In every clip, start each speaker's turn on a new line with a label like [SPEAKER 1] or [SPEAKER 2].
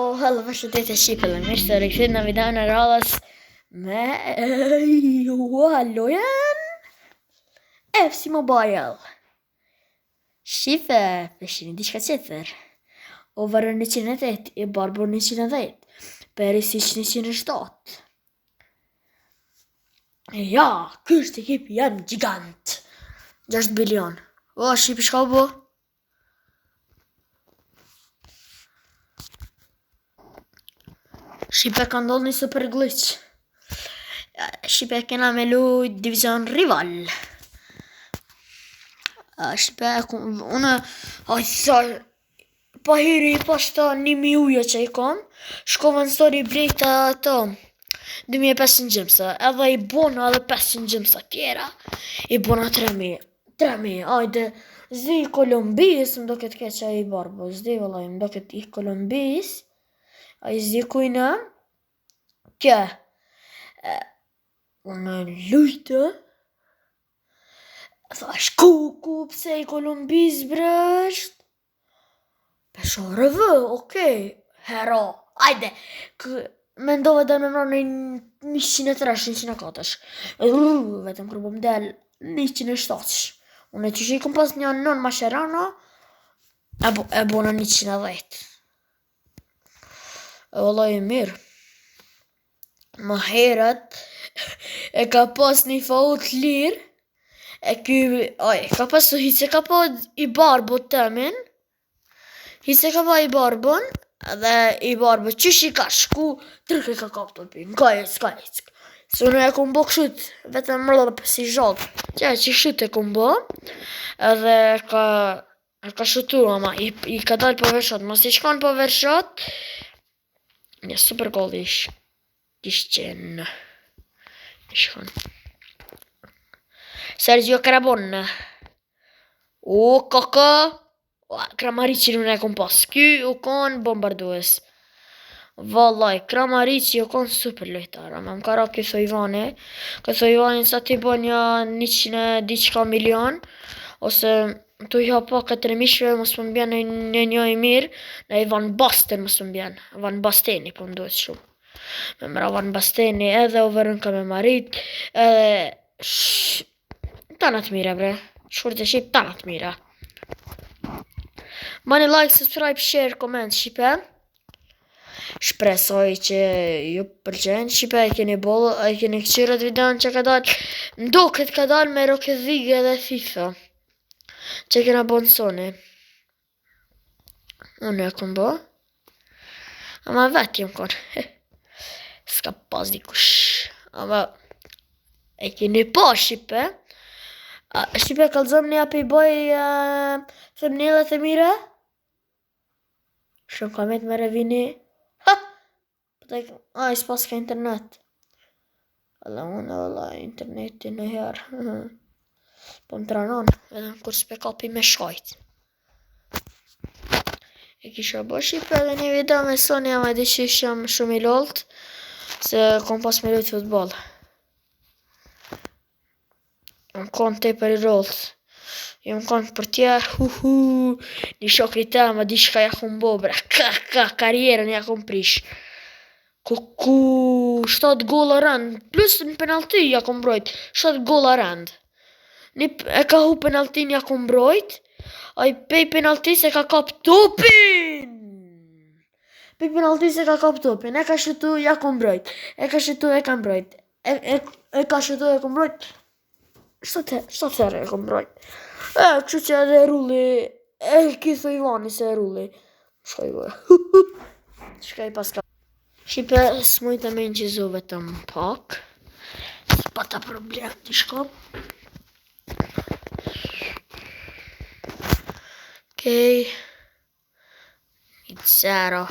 [SPEAKER 1] Hello, përshëndetje shqipëllë, mirë se rikthit në videon e radhës me lojen FC Mobile. Shqipe, peshin diçka tjetër. Over 108, i barbur 110, Perisic 107. Ja, ky është ekipi jam gjigant. 6 bilion. O, shqipi shka u bo? Shqipe ka ndodhë një super glitch. Shqipe kena me lujt divizion rival. Shqipe unë pa hiri pashta 1.000 uje që i kom. Shkova në story blejta ato 2.500 gjimsa. Edhe i bona edhe 500 gjimsa tjera. I bona 3.000. 3.000, ajde. Zdi i Kolumbis, më do këtë keqa i barbo. Zdi vëllaj, më do këtë i Kolumbis. A i zdi kujna, kja, unë lujtë, thash ku, pse i Kolumbis brësht, peshore vë, okej, hero, ajde, mendove dhe me mërë në 103-104, vetëm kërë bëm del 107, unë e që që i kom pas një non Mascherano, e bona 110. E vëllaj e mirë. Më herët e ka pas një faut lirë. E ky, ka pas të hice ka pa i barbo temin. Hice ka pa i barbon. Dhe i barbo qysh i ka shku, trike ka kap të pin. Ka ec. Se unë e kom bo këshut, vetëm mërëllë si zhokë. Që shut e kom bo. Edhe ka shutu ama, i ka dalë për vershat. Mos i shkon për vershat. Një super goal ish qenë. Ishkon. Sergio Crabon. O, kaka. Kramarici nuk e kom pas. Ky u kon bombardues. Vallaj, Kramarici u kon super lojtar. Ama më kara këso Ivani. Këso Ivani sa ti bo një 100 diçka milion. Ose tu i hapa 4 mishve, mos më mbjen në një i mirë, në i Van Basten mos më mbjen, Van Basteni po më duhet shumë. Me mëra Van Basteni edhe overën ka me marit, tanat mira bre, shkurë të shqip tanat mira. Bani like, subscribe, share, comment, shqipe. Shpresoj që ju përqenjë, shqipe e keni bolë, e keni këqyrët videon që ka dalë, ndo këtë ka dalë me Rocket League edhe FIFA. Që kena bo në Sony. Unë e kom bo. Ama vetë jam kon. Ska pas dikush. Ama e keni po Shqipe. Shqipe kalzom një api boj themnelet e mire. Shumë kamet me revini. I s'pas ka internet. Alla unë interneti në herë. Po më tranon, edhe kur s'pe kapi me shkajt. E kisha bo Shqipe edhe një video me Sony, ama di që jam shumë i lolt, se kom pas me lujt futbol. Jam kon te për i lolt. Jam kon për tja, një shok i ta, ma di shka ja kom bo, bre, karierën ja kom prish. 7 gola rand, plus në penalti ja kom brojt, 7 gola rand. E ka hu penaltin ja ku mbrojt, a i pej penalti se ka kap topin! Pej penalti se ka kap topin, e ka shutu ja ku mbrojt, e ka shutu e ka mbrojt, e ka shutu e ku mbrojt, shtot herë e ku mbrojt. Kështu që edhe rulli, kitho Ivani se rulli. Shka i bërë, shka i paska. Shqipe s'mujta me në qizu vetëm pak, s'pata problem t'i shkop. Okej, 1-0.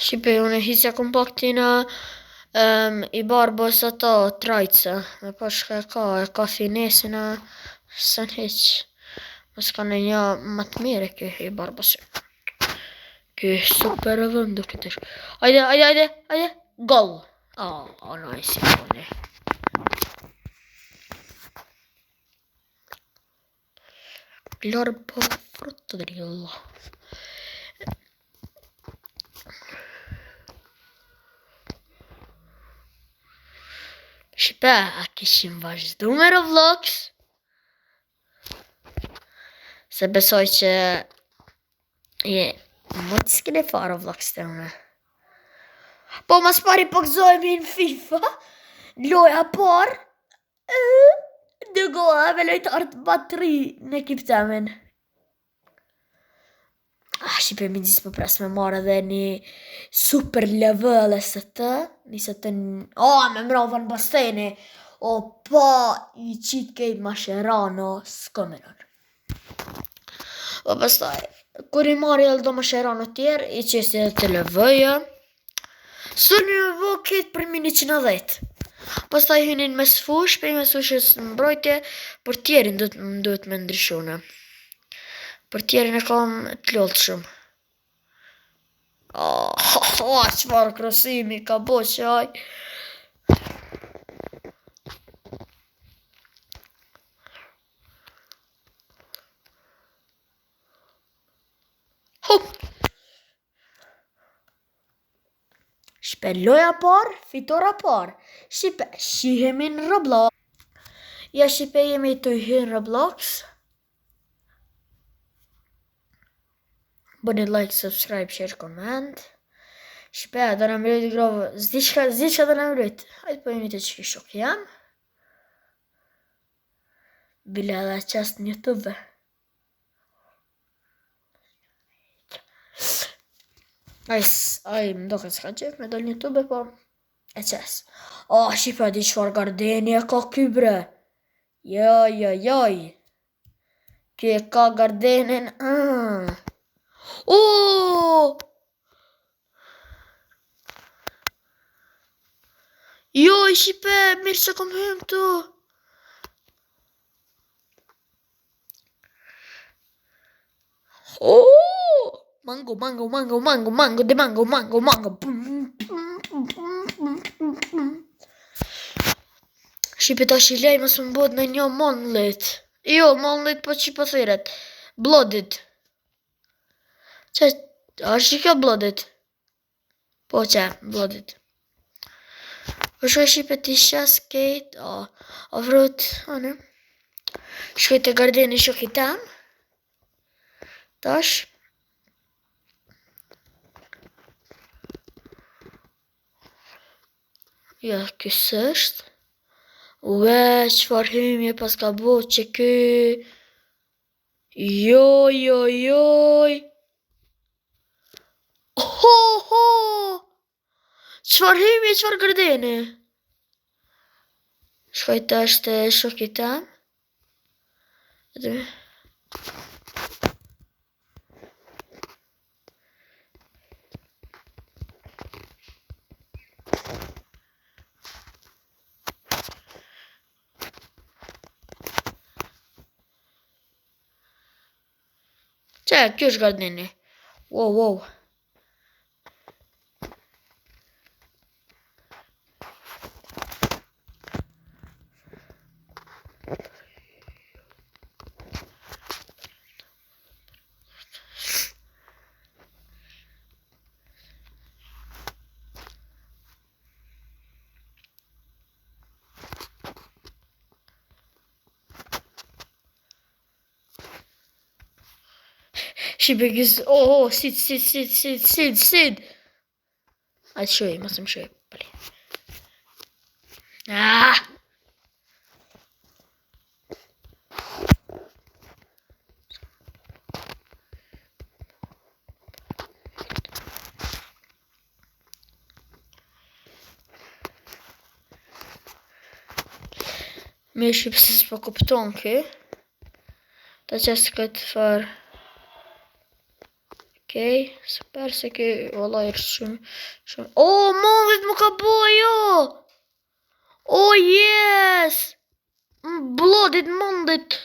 [SPEAKER 1] Shqipe, unë e hisja kompaktina i barbos ato trajca. Me pa shka e ka finesina, sën heq. Mos ka në një matë mire kjo i barbos. Kjo super e vëndu këtë është. Ajde, gol! Oh, nice, larë po frutë dhe Allah. Shqipe, a kishim vazhdu me Roblox? Se besoj që më të s'kene fa Roblox të une. Po mas pari po gëzojmë në FIFA, loja par, dë goa me lojtarë të batëri në ekip të amen. Shqipe mi disë për pres me marrë edhe një super level e së të, me mrava në basteni, o pa i qitë kejt Mascherano, s'ko me nërë. O pastaj, kur i marrë edhe do Mascherano tjerë, i qesti edhe të levëja, së një vë këtë për 110. Pastaj hynin mes fush, për mes fushës mbrojtje, për tjerin duhet me ndryshune. Për tjerin e kam të lollë shumë. Qëfar krosimi ka bo që aj. Shpe loja par, fitora par. Shqipe, shihemi në Roblox. Ja shqipe jemi të hynë Roblox. Bëni like, subscribe, share, comment. Shqipe, dhe në mërëjt grovë. Zdi që dhe në mërëjt. Hajtë po jemi të që kishok jam. Bile edhe qast një YouTube. Aj, më do këtë s'ka qef me dol një YouTube, po e qes. Shqipa di qëfar gardeni e ka ky bre. Joj. Ky e ka gardenin. Joj, Shqipe, mirë që kom hym këtu. Mango. Shqipe ta shilej mësë më bod në një monlit. Jo, monlit po që po thiret. Blooded. Që, është që kjo blooded? Po që, blooded. Po shkoj Shqipe t'i shes kejt, vrut, shkoj të gardeni shoki tem. Tash. Ja, kësë është. Ue, qëfar hymje pas ka bo që ky. Joj. Qëfar hymje, qëfar gardeni. Shkoj të është shoki tem. Që, kjo është gardeni. Wow. Shqipe gjës, sit. Ajtë shoj, mos më shoj, pali. Me shqip se s'po kupton ki. Ta qesë këtë farë. Okej, super se ki, valla është shumë. Monlit më ka bo, jo! Yes! Blooded monlit.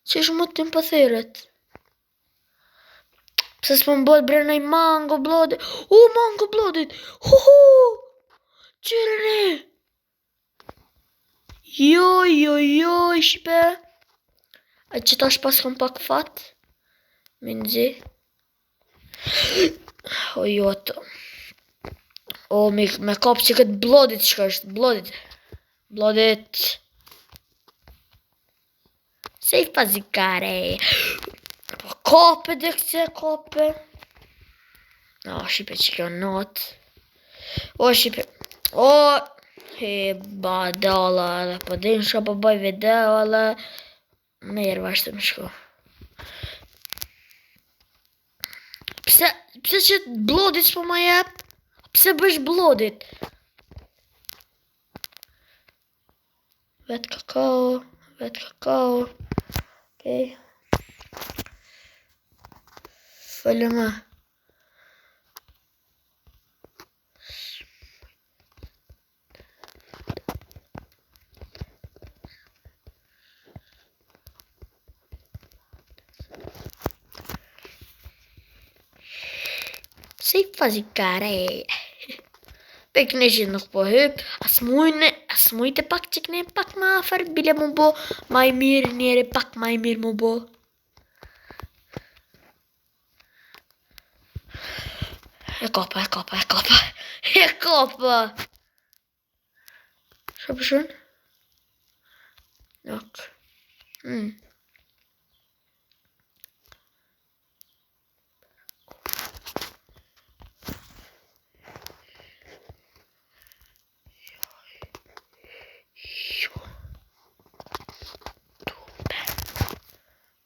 [SPEAKER 1] Që është më të më pëthiret. Pse s'po më bojt bre nëj mango blooded. Mango blooded! Qyrëni! Joj, Shqipe. A që tash pas kom pak fat. Minxi. O jo ato. O me kap që këtë blodit shka është. Blodit. Se I pazikare. Po kape dhe këse kape. O shipe që kjo not. O shipe. O he badala edhe po din shka po baj video edhe. Merë vashtë më shko. Pse që blodit s'po ma jep? Pse bësh blodit? Vet kakao. Okej. Fëllë më. Se I pazikare. Pe këne nuk po hyp, as mujte pak që këne pak ma afer, bile mu bo, ma I mirë njeri, pak ma I mirë mu bo. E kapa. Shka përshën? Ok.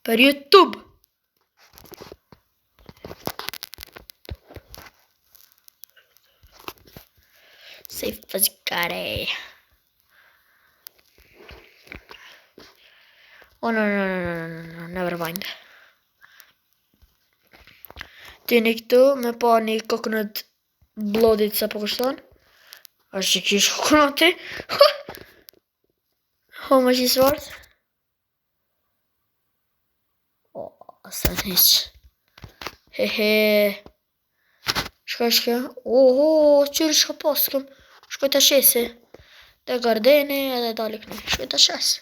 [SPEAKER 1] Për YouTube. Se I pazikare. Oh no, never mind. Tini këtu me pa një kokonat blodit sa po kushton. Ashtë që kish kokonati. Ho më që svart. Asa hiq. Hehe. Shka. Oho, qërë shka paskëm. Shkoj të shesi. Dhe gardeni edhe dali këni. Shkoj të shesi.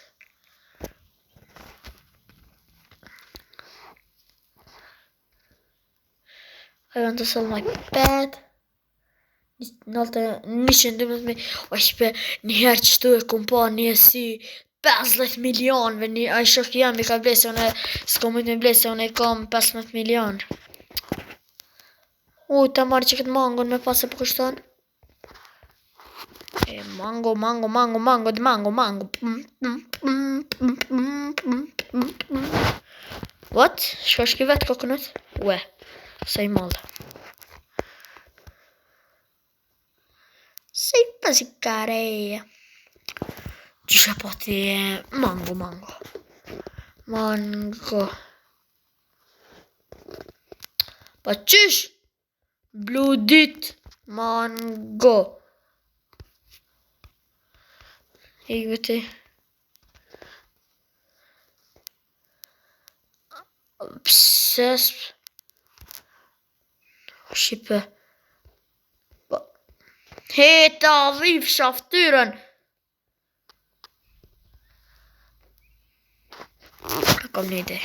[SPEAKER 1] I want to sell my pet. $112,000. O shpe njëherë qëtu e kom pa një si 15 milionve. A I shok jam I ka blese unë. S'ko mujt me blese unë I kam 15 milion. Ta marrë që këtë mangon me pasë për kushton. Mango. What? Shka shki vetë kokonat? Ue, sa I malë. Se I pazikare. Gjysha pati mango. Pa qysh? Bludit mango. Ik vete. Pse Shqipe. Heta rif shaftyren. Kom një ide.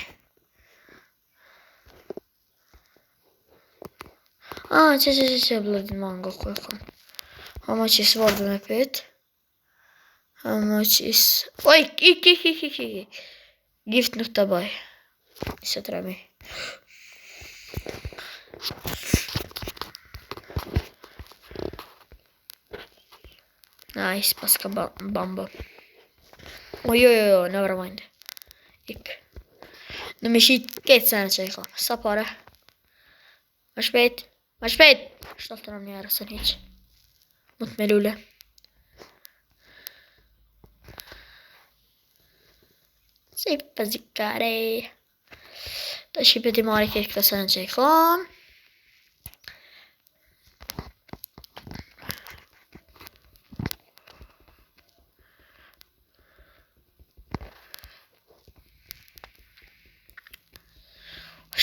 [SPEAKER 1] Që blodit mango kërkom. How much is vardë me pet? How much is... Oj, ik. Gift nuk të baj. Nisë të rami. Nice, paska bamba. Jo, never mind. Ik. Në me shit këtë sene që I kam. Sa pare? Ma shpejt. 7 në njërë, së njëq. Mut me lule. Se I pazikare. Ta shqipet I marri këtë këtë sene që I kam.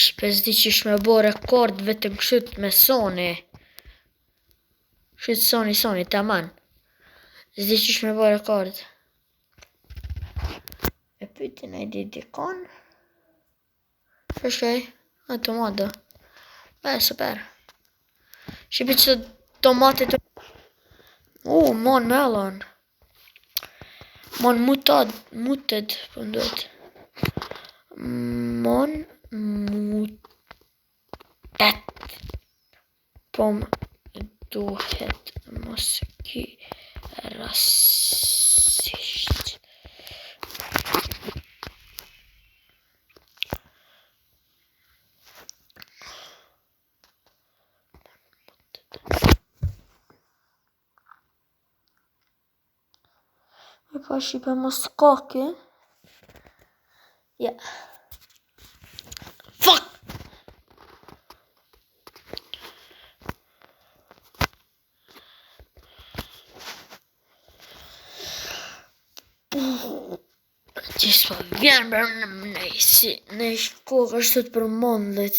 [SPEAKER 1] Shpes di që shme bo rekord vetëm këshut me Sony. Këshut Sony, taman. Zdi që shme bo rekord. E pytin e di dikon. Okej, tomato. Super. Shipi që tomatit... mon melon. Mon muted, po nduhet. Mon mutet. Po duhet mos ki rasisht. E ka shipe mos kake. Ja. Fuck! Qështë po vjen për në kokë është të për mondlit.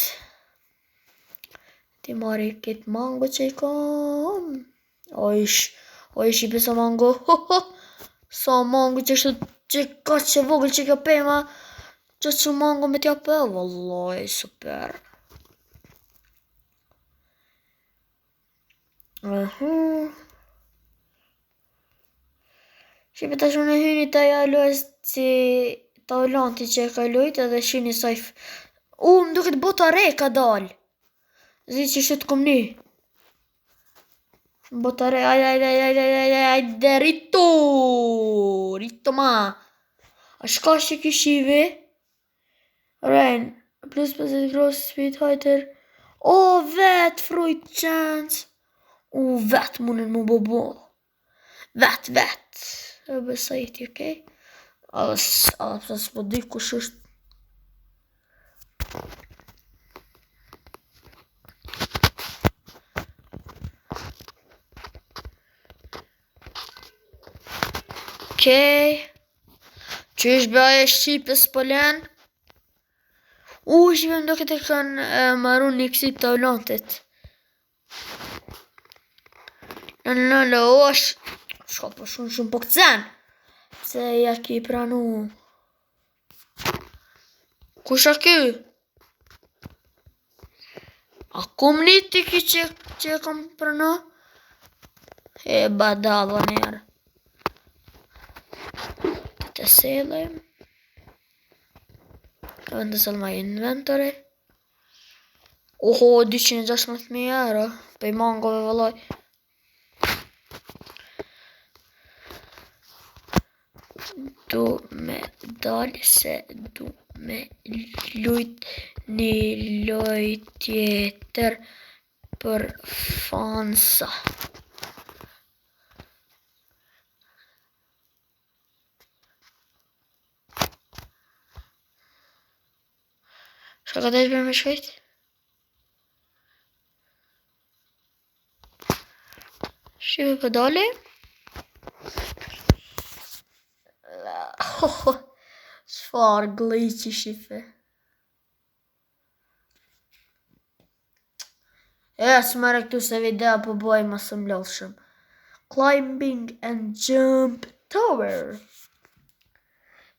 [SPEAKER 1] Ti marri këtë mango që i kam. O ish i pesa mango. Sa mango që është që ka që vogël që ka pema. Që që mango me t'ja pe. Vallaj, super. Shqipe tash unë hyni të jalojës si Taulanti që e ka lojt edhe shini sajf. Më duket bota re ka dal. Zi që shëtë kom një. Bota re, ajde, Rito ma. A shka që kishivi? Rain, plus 50 gross speed highter. Vet, fruit chance. Vet, munen mu bobo. Vet. E besajti, okej? Apsa s'po di kush është. Okej. Qysh bëja e Shqipës pëllen? Shqipë më do këtë e kanë maru një kësi të Taulantit. Në, shka po shumë po këtësen. Se ja ki pranu. Kusha ky? A kum një ti ki që e kam pranu? E badava njerë. Të selim. Vendësal ma inventory. 216.000 euro. Pe i mangove vëllaj. Du me dalë se du me lujt një loj tjetër për fansa. Shka ka të ishbe me shkejt? Shqipe për dali? Shfar glitchi shife. S'mere këtu se video po boj ma së mloshëm. Climbing and jump tower.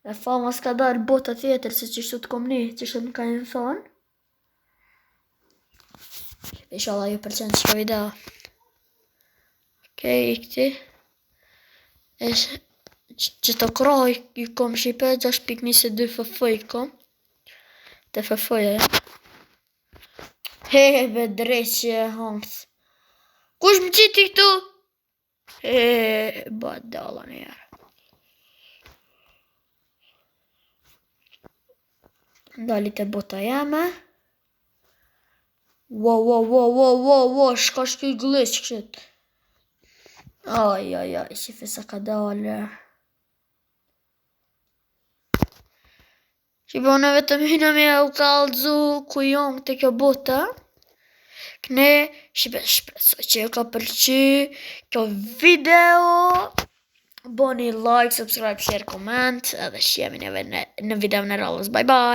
[SPEAKER 1] Me fama s'ka darë bota tjetër se që shtu t'kom një, që shtu m'ka një thonë. Inshallah ju përqenë qka video. Okej, i këti. Që të kraj i kom Shqipe 6.22 FF i kom. Të FF-ja ja. Be dreqje e hangës. Kush më qiti këtu? Badala njerë. Ndalit e bota jeme. Wow, shka shkuj glitch kësht. Aj, shife sa ka dalë. Shipe unë vetëm hyna me u kalëzu ku jom të kjo bota. Këne, shipe shpresoj që ju ka pëlqy kjo video. Boni like, subscribe, share, comment. Edhe shjemi në video në rallës. Bye bye.